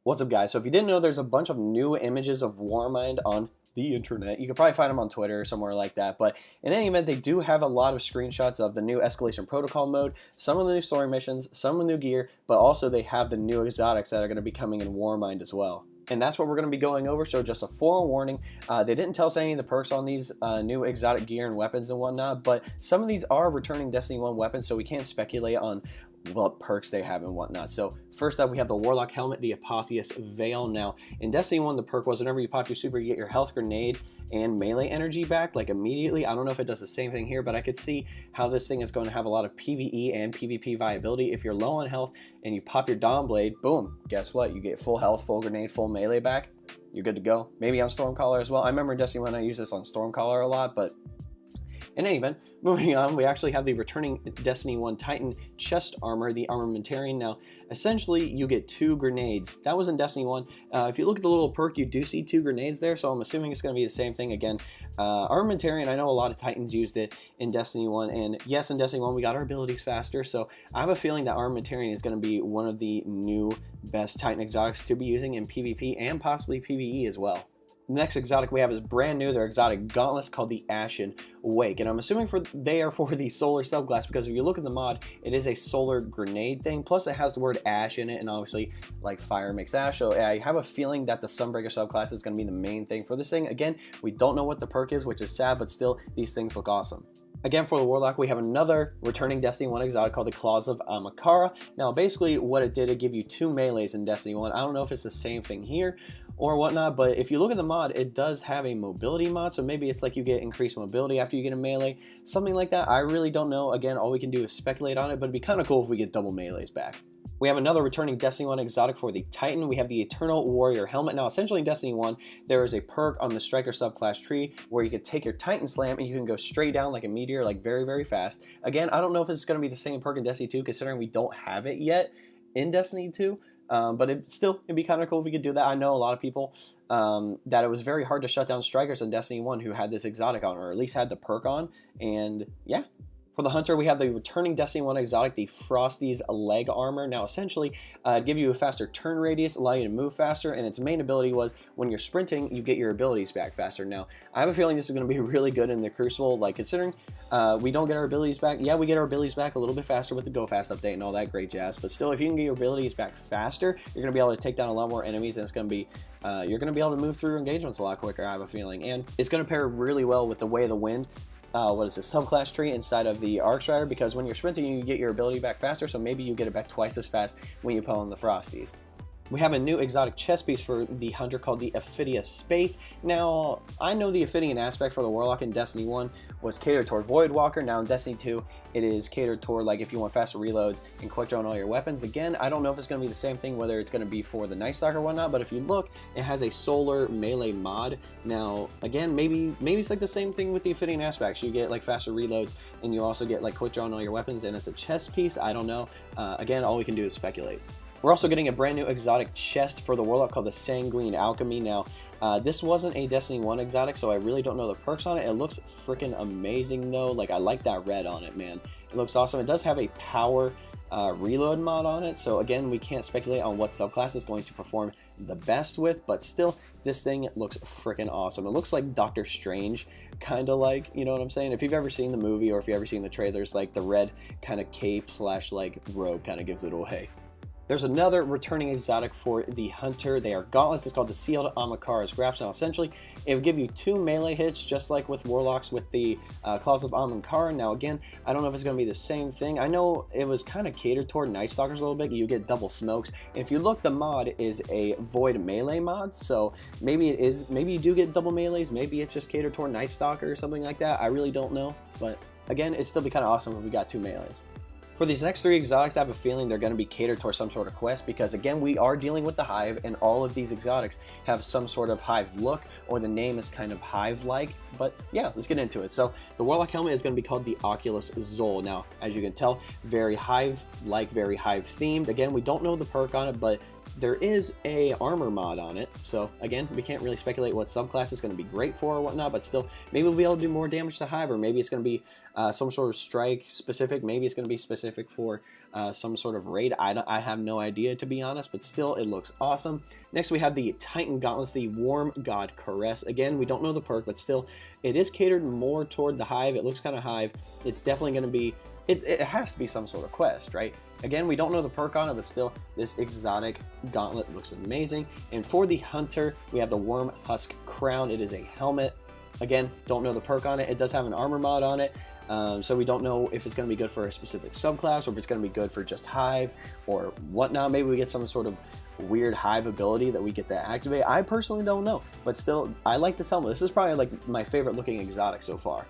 What's up, guys? So if you didn't know, there's a bunch of new images of Warmind on the internet. You could probably find them on Twitter or somewhere like that, but in any event, they do have a lot of screenshots of the new escalation protocol mode, some of the new story missions, some of the new gear, but also they have the new exotics that are going to be coming in Warmind as well. And that's what we're going to be going over, so just a forewarning. They didn't tell us any of the perks on these new exotic gear and weapons and whatnot, but some of these are returning Destiny 1 weapons, so we can't speculate on what perks they have and whatnot. So first up, we have the Warlock Helmet, the Apotheosis Veil. Now, in Destiny 1, the perk was whenever you pop your super, you get your health grenade and melee energy back, like immediately. I don't know if it does the same thing here, but I could see how this thing is going to have a lot of PvE and PvP viability. If you're low on health and you pop your Dawn Blade, boom, guess what? You get full health, full grenade, full melee back. You're good to go. Maybe on Stormcaller as well. I remember in Destiny 1 I used this on Stormcaller a lot, but in any event, moving on, we actually have the returning Destiny 1 Titan chest armor, the Armamentarium. Now, essentially, you get 2 grenades. That was in Destiny 1. If you look at the little perk, you do see 2 grenades there, so I'm assuming it's going to be the same thing again. Armamentarium, I know a lot of Titans used it in Destiny 1, and yes, in Destiny 1, we got our abilities faster, so I have a feeling that Armamentarium is going to be one of the new best Titan exotics to be using in PvP and possibly PvE as well. The next exotic we have is brand new. They're exotic gauntlets called the ASHEN Wake, and I'm assuming they are for the solar subclass, because if you look at the mod, it is a solar grenade thing, plus it has the word ash in it, and obviously like fire makes ash, so I have a feeling that the Sunbreaker subclass is going to be the main thing for this thing. Again, we don't know what the perk is, which is sad, but still, these things look awesome. Again, for the Warlock, we have another returning Destiny 1 exotic called the Claws of AHAMKARA. Now, basically, what it did, it gave you 2 melees in Destiny 1. I don't know if it's the same thing here or whatnot, but if you look at the mod, it does have a mobility mod, so maybe it's like you get increased mobility after you get a melee, something like that. I really don't know. Again, all we can do is speculate on it, but it'd be kind of cool if we get double melees back. We have another returning Destiny 1 exotic for the Titan. We have the Eternal Warrior Helmet. Now, essentially in Destiny 1, there is a perk on the Striker subclass tree where you can take your Titan Slam and you can go straight down like a meteor, like very, very fast. Again, I don't know if it's going to be the same perk in Destiny 2, considering we don't have it yet in Destiny 2. But it'd be kind of cool if we could do that. I know a lot of people that it was very hard to shut down Strikers in Destiny 1 who had this exotic on, or at least had the perk on, and yeah. For the Hunter, we have the returning Destiny 1 exotic, the Frosty's Leg Armor. Now, essentially, give you a faster turn radius, allow you to move faster, and its main ability was when you're sprinting, you get your abilities back faster. Now, I have a feeling this is going to be really good in the Crucible, like considering we don't get our abilities back. Yeah, we get our abilities back a little bit faster with the Go Fast update and all that great jazz, but still, if you can get your abilities back faster, you're going to be able to take down a lot more enemies, and it's going to be you're going to be able to move through engagements a lot quicker, I have a feeling. And it's going to pair really well with the Way of the Wind. What is this, subclass tree inside of the Arcstrider, because when you're sprinting, you get your ability back faster, so maybe you get it back twice as fast when you pull on the Frosties. We have a new exotic chest piece for the Hunter called the OPHIDIA SPATHE. Now, I know the Ophidian aspect for the Warlock in Destiny 1 was catered toward Voidwalker. Now in Destiny 2, it is catered toward like if you want faster reloads and quick draw on all your weapons. Again, I don't know if it's going to be the same thing, whether it's going to be for the Night Stalker or whatnot, but if you look, it has a solar melee mod. Now, again, maybe it's like the same thing with the Ophidian aspects. You get like faster reloads, and you also get like quick draw on all your weapons, and it's a chest piece. I don't know. Again, all we can do is speculate. We're also getting a brand new exotic chest for the Warlock called the Sanguine Alchemy. Now, this wasn't a Destiny 1 exotic, so I really don't know the perks on it. It looks freaking amazing, though. Like, I like that red on it, man. It looks awesome. It does have a power reload mod on it, so again, we can't speculate on what subclass is going to perform the best with, but still, this thing looks freaking awesome. It looks like Doctor Strange, kind of like, you know what I'm saying? If you've ever seen the movie, or if you've ever seen the trailers, like, the red kind of cape / like robe kind of gives it away. There's another returning exotic for the Hunter. They are gauntlets. It's called the Sealed AHAMKARA's Grasp. Now, essentially, it will give you 2 melee hits, just like with Warlocks with the Claws of AHAMKARA. Now, again, I don't know if it's going to be the same thing. I know it was kind of catered toward Night Stalkers a little bit. You get double smokes. And if you look, the mod is a Void melee mod, so maybe it is. Maybe you do get double melees. Maybe it's just catered toward Night Stalker or something like that. I really don't know, but again, it'd still be kind of awesome if we got 2 melees. For these next 3 exotics, I have a feeling they're going to be catered towards some sort of quest, because again, we are dealing with the Hive, and all of these exotics have some sort of Hive look, or the name is kind of Hive-like. But yeah, let's get into it. So the Warlock helmet is going to be called the OCULUS XOLS. Now, as you can tell, very Hive-like, very Hive-themed. Again, we don't know the perk on it, but there is a armor mod on it, so again, we can't really speculate what subclass it's going to be great for or whatnot, but still, maybe we'll be able to do more damage to Hive, or maybe it's going to be some sort of strike specific. Maybe it's going to be specific for some sort of raid. I have no idea, to be honest, but still, it looks awesome. Next, we have the Titan Gauntlets, the WORMGOD Caress. Again, we don't know the perk, but still, it is catered more toward the Hive. It looks kind of Hive. It's definitely going to be, it has to be some sort of quest, right? Again, we don't know the perk on it, but still, this exotic gauntlet looks amazing. And for the Hunter, we have the WORMHUSK Crown. It is a helmet. Again, don't know the perk on it. It does have an armor mod on it, so we don't know if it's going to be good for a specific subclass or if it's going to be good for just Hive or whatnot. Maybe we get some sort of weird Hive ability that we get to activate. I personally don't know, but still, I like this helmet. This is probably like my favorite looking exotic so far.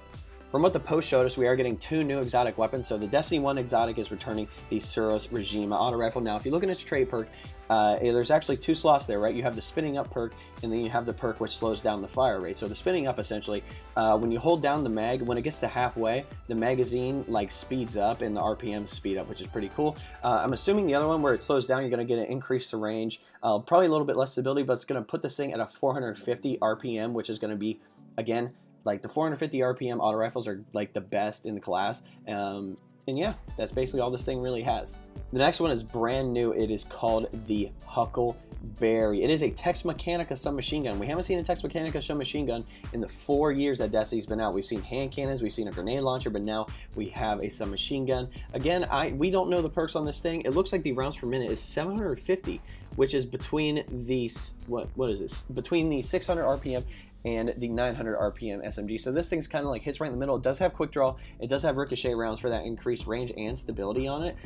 From what the post showed us, we are getting 2 new exotic weapons. So the Destiny 1 exotic is returning the SUROS regime auto rifle. Now, if you look at its trade perk, there's actually 2 slots there, right? You have the spinning up perk, and then you have the perk which slows down the fire rate. So the spinning up, essentially, when you hold down the mag, when it gets to halfway, the magazine like speeds up and the RPM speed up, which is pretty cool. I'm assuming the other one where it slows down, you're going to get an increase to range, probably a little bit less stability, but it's going to put this thing at a 450 RPM, which is going to be, again, like the 450 RPM auto rifles are like the best in the class. And yeah, that's basically all this thing really has. The next one is brand new. It is called the HUCKLEBERRY. It is a Tex Mechanica submachine gun. We haven't seen a Tex Mechanica submachine gun in the 4 years that Destiny's been out. We've seen hand cannons, we've seen a grenade launcher, but now we have a submachine gun. Again, we don't know the perks on this thing. It looks like the rounds per minute is 750, which is between the, what is this? Between the 600 RPM and the 900 RPM SMG. So this thing's kind of like hits right in the middle. It does have quick draw. It does have ricochet rounds for that increased range and stability on it.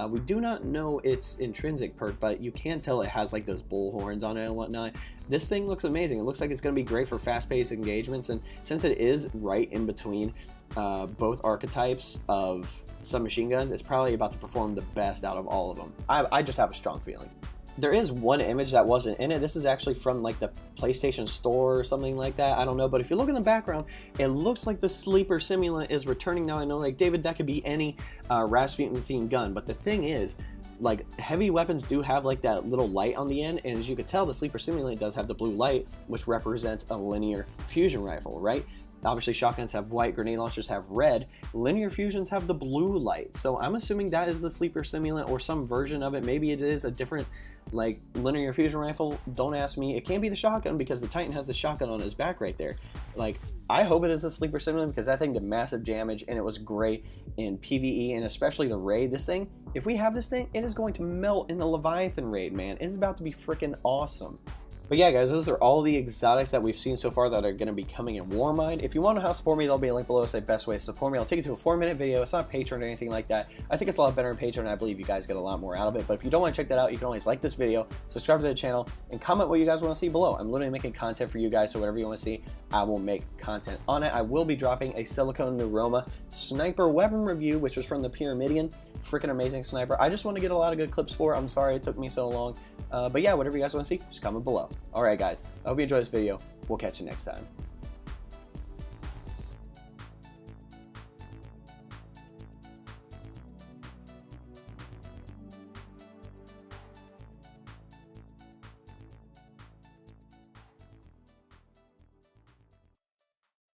We do not know its intrinsic perk, but you can tell it has like those bull horns on it and whatnot. This thing looks amazing. It looks like it's going to be great for fast-paced engagements, and since it is right in between both archetypes of submachine guns, it's probably about to perform the best out of all of them. I just have a strong feeling. There is one image that wasn't in it. This is actually from like the PlayStation Store or something like that. I don't know, but if you look in the background, it looks like the Sleeper Simulant is returning. Now I know, like, David, that could be any Rasputin themed gun, but the thing is, like, heavy weapons do have like that little light on the end, and as you can tell, the Sleeper Simulant does have the blue light, which represents a linear fusion rifle, right? Obviously, shotguns have white, grenade launchers have red, linear fusions have the blue light. So I'm assuming that is the Sleeper Simulant or some version of it. Maybe it is a different, like, linear fusion rifle. Don't ask me. It can't be the shotgun because the Titan has the shotgun on his back right there. Like, I hope it is a Sleeper Simulant because that thing did massive damage and it was great in PvE and especially the raid. This thing, if we have this thing, it is going to melt in the Leviathan raid, man. It's about to be freaking awesome. But yeah, guys, those are all the exotics that we've seen so far that are going to be coming in Warmind. If you want to know how to support me, there'll be a link below. It's the best way to support me. I'll take you to a 4-minute video. It's not Patreon or anything like that. I think it's a lot better on Patreon. I believe you guys get a lot more out of it. But if you don't want to check that out, you can always like this video, subscribe to the channel, and comment what you guys want to see below. I'm literally making content for you guys, so whatever you want to see, I will make content on it. I will be dropping a Silicone Neuroma sniper weapon review, which was from the Pyramidion. Freaking amazing sniper. I just want to get a lot of good clips for it. I'm sorry it took me so long. But yeah, whatever you guys want to see, just comment below. Alright guys, I hope you enjoyed this video. We'll catch you next time.